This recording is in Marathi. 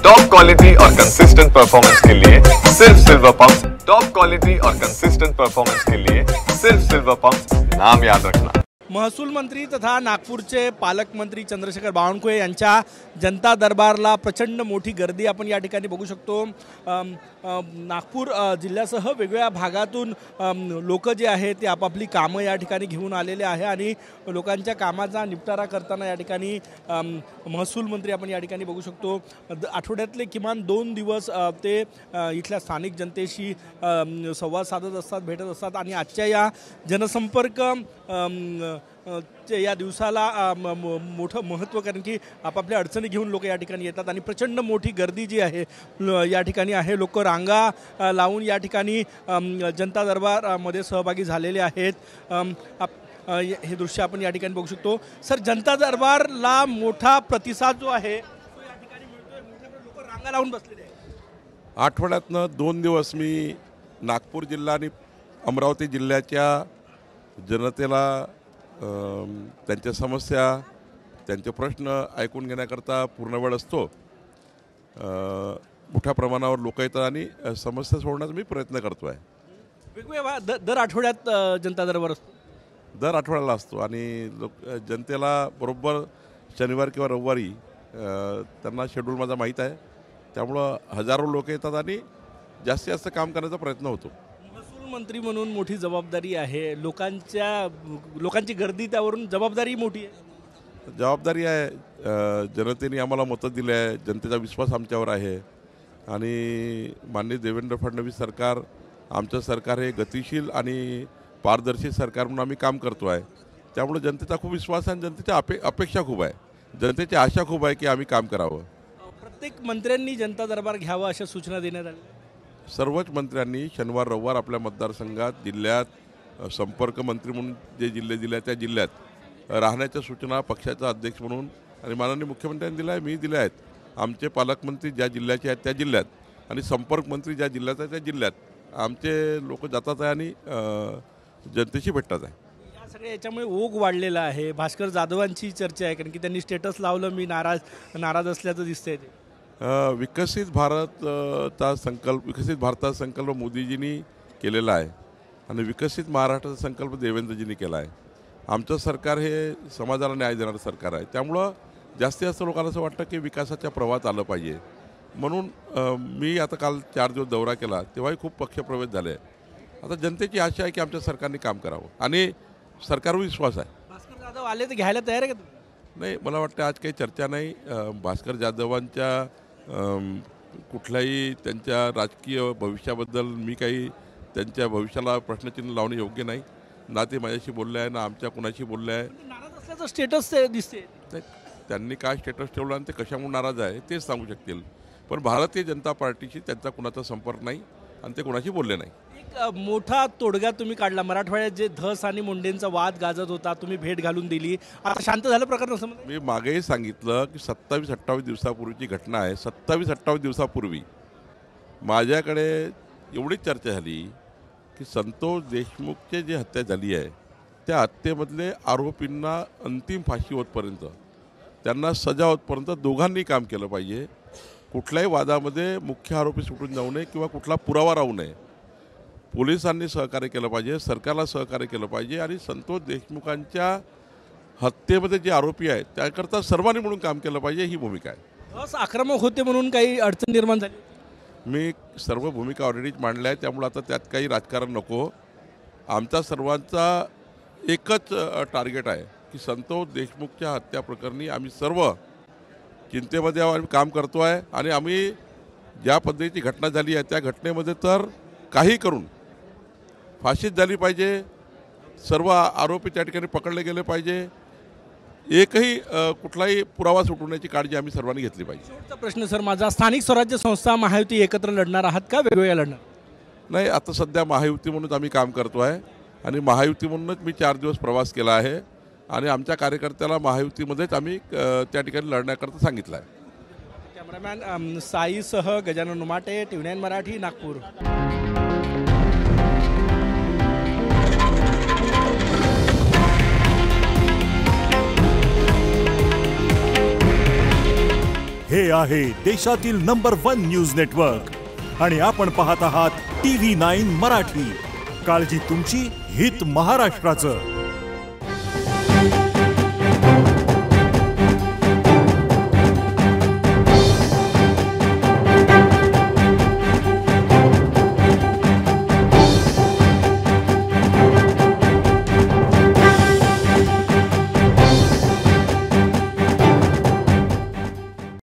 टॉप क्वालिटी और कंसिस्टेंट परफॉर्मेंस के लिए सिर्फ सिल्वर पंप। टॉप क्वालिटी और कंसिस्टेंट परफॉर्मेंस के लिए सिर्फ सिल्वर पंप, नाम याद रखना। महसूल मंत्री तथा नागपूरचे पालकमंत्री चंद्रशेखर बावनकुळे यांच्या जनता दरबारला प्रचंड मोठी गर्दी आपण या ठिकाणी बघू शकतो। नागपूर जिल्ह्यासह वेगवेगळ्या भागातून लोक जे आहेत ते आपापली कामं या ठिकाणी घेऊन आलेले आहे आणि लोकांच्या कामाचा निपटारा करताना या ठिकाणी महसूल मंत्री आपण या ठिकाणी बघू शकतो। आठवड्यातले किमान 2 दिवस ते इथल्या स्थानिक जनतेशी संवाद साधत असतात, भेटत असतात आणि आजच्या या जनसंपर्क या दिवसाला मोठं महत्त्व, कारण की आपापल्या अडचणी घेऊन लोक या ठिकाणी येतात आणि प्रचंड मोठी गर्दी जी आहे या ठिकाणी आहे। लोक रांगा लावून या ठिकाणी जनता दरबारमध्ये सहभागी झालेले आहेत। हे दृश्य आपण या ठिकाणी बघू शकतो। सर, जनता दरबारला मोठा प्रतिसाद जो आहे तो या ठिकाणी मिळतोय, लोक रांगा लावून बसलेले आहेत। आठवड्यातनं 2 दिवस मी नागपूर जिल्हा आणि अमरावती जिल्ह्याच्या जनतेला त्यांच्या समस्या, त्यांचे प्रश्न ऐकून घेण्याकरता पूर्ण वेळ असतो। मोठ्या प्रमाणावर लोक येतात आणि समस्या सोडवण्याचा मी प्रयत्न करतो आहे। वेगवेगळ्या दर आठवड्यात जनता दरबार असतो, दर आठवड्याला असतो आणि जनतेला बरोबर शनिवार किंवा रविवारी त्यांना शेड्यूल माझा माहीत आहे, त्यामुळं हजारो लोक येतात आणि जास्तीत जास्त काम करण्याचा प्रयत्न होतो। मंत्री म्हणून मोठी जबाबदारी आहे, लोकांची गर्दी, त्यावरून जबाबदारी मोठी आहे। जबाबदारी आहे, जनतेने आम्हाला मतं दिले आहे, जनतेचा विश्वास आमच्यावर आहे आणि माननीय देवेंद्र फडणवीस सरकार, आमचं सरकार हे गतिशील आणि पारदर्शी सरकार म्हणून आम्ही काम करतो आहे। त्यामुळे जनतेचा खूप विश्वास आहे आणि जनतेच्या अपेक्षा खूप आहे, जनतेची आशा खूप आहे की आम्ही काम करावं। प्रत्येक मंत्र्यांनी जनता दरबार घ्यावा अशा सूचना देण्यात आल्या। सर्वच मंत्र्यांनी शनिवार रविवार आपल्या मतदारसंघात, जिल्ह्यात संपर्क मंत्री म्हणून जे जिल्हे दिले त्या जिल्ह्यात राहण्याच्या सूचना पक्षाचा अध्यक्ष म्हणून आणि माननीय मुख्यमंत्र्यांनी दिल्या आहे, मी दिल्या आहेत। आमचे पालकमंत्री ज्या जिल्ह्याचे आहेत त्या जिल्ह्यात आणि संपर्क मंत्री ज्या जिल्ह्यात आहेत त्या जिल्ह्यात आमचे लोक जातात आहे आणि जनतेशी भेटतात आहे। या सगळ्या याच्यामुळे ओघ वाढलेला आहे। भास्कर जाधवांची चर्चा आहे, कारण की त्यांनी स्टेटस लावलं, मी नाराज असल्याचं दिसतंय ते। विकसित भारताचा संकल्प मोदीजींनी केलेला आहे आणि विकसित महाराष्ट्राचा संकल्प देवेंद्रजींनी केला आहे। आमचं सरकार हे समाजाला न्याय देणारं सरकार आहे, त्यामुळं जास्तीत जास्त लोकांना असं वाटतं की विकासाच्या प्रवाहात आलं पाहिजे। म्हणून मी आता काल 4 दिवस दौरा केला, तेव्हाही खूप पक्षप्रवेश झाले। आता जनतेची आशा आहे की आमच्या सरकारने काम करावं आणि सरकारवर विश्वास आहे। भास्कर जाधव आले तर घ्यायला तयार आहे का? नाही, मला वाटतं आज काही चर्चा नाही। भास्कर जाधवांच्या कुठल्याही त्यांच्या राजकीय भविष्याबद्दल मी काही त्यांच्या भविष्याला प्रश्नचिन्ह लावणे योग्य नाही। ना ते माझ्याशी बोलले आहे, ना आमच्या कुणाशी बोलले आहे। नाराज असल्याचं स्टेटस दिसते। त्यांनी काय स्टेटस ठेवलं आणि ते कशामुळे नाराज आहे तेच सांगू शकतील, पण भारतीय जनता पार्टीशी त्यांचा कुणाचा संपर्क नाही आणि ते कुणाशी बोलले नाही। एक मोठा तोडगा तुम्ही काढला, मराठवाड्यात जे धस आणि मुंडेंचा वाद गाजत होता, तुम्ही भेट घालून दिली, आता शांत झालं प्रकरण असं? मी मागेही सांगितलं की 27-28 दिवसापूर्वीची घटना आहे। 27-28 दिवसापूर्वी माझ्याकडे एवढीच चर्चा झाली की संतोष देशमुखचे जे हत्या झाली आहे त्या हत्येमधले आरोपींना अंतिम फाशी होतपर्यंत, त्यांना सजा होतपर्यंत दोघांनी काम केलं पाहिजे। कुठल्याही वादामध्ये मुख्य आरोपी सुटून जाऊ नये किंवा कुठला पुरावा राहू नये। पोलिसांनी सहकार्य केलं पाहिजे, सरकारला सहकार्य केलं पाहिजे आणि संतोष देशमुखांच्या हत्येमध्ये जे आरोपी आहेत त्याकरता सर्वांनी म्हणून काम केलं पाहिजे, ही भूमिका आहे। धस आक्रमक होते म्हणून काही अडचण निर्माण झाली? मी सर्व भूमिका ऑलरेडीच मांडल्या आहे, त्यामुळे आता त्यात काही राजकारण नको। आमचा सर्वांचा एकच टार्गेट आहे की संतोष देशमुखच्या हत्या प्रकरणी आम्ही सर्व चिंतेमध्ये आम्ही काम करतो आहे आणि आम्ही ज्या पद्धतीची घटना झाली आहे त्या घटनेमध्ये तर काही करून फाशीच झाली पाहिजे, सर्व आरोपी त्या ठिकाणी पकडले गेले पाहिजे, एकही कुठलाही पुरावा सुटवण्याची काळजी आम्ही सर्वांनी घेतली पाहिजे। शेवटचा प्रश्न सर माझा, स्थानिक स्वराज्य संस्था महायुती एकत्र लढणार आहात का वेगवेगळ्या लढणार? नाही, आता सध्या महायुती म्हणून आम्ही काम करतो आहे आणि महायुती म्हणूनच मी 4 दिवस प्रवास केला आहे आणि आमच्या कार्यकर्त्याला महायुतीमध्येच आम्ही त्या ठिकाणी लढण्याकरता सांगितलं आहे। कॅमेरामॅन साईसह गजानन उमाटे, TV9 मराठी, नागपूर। हे आहे देशातील नंबर 1 न्यूज नेटवर्क आणि आपण पाहत आहात TV9 मराठी. काळजी तुमची, हित महाराष्ट्राचं.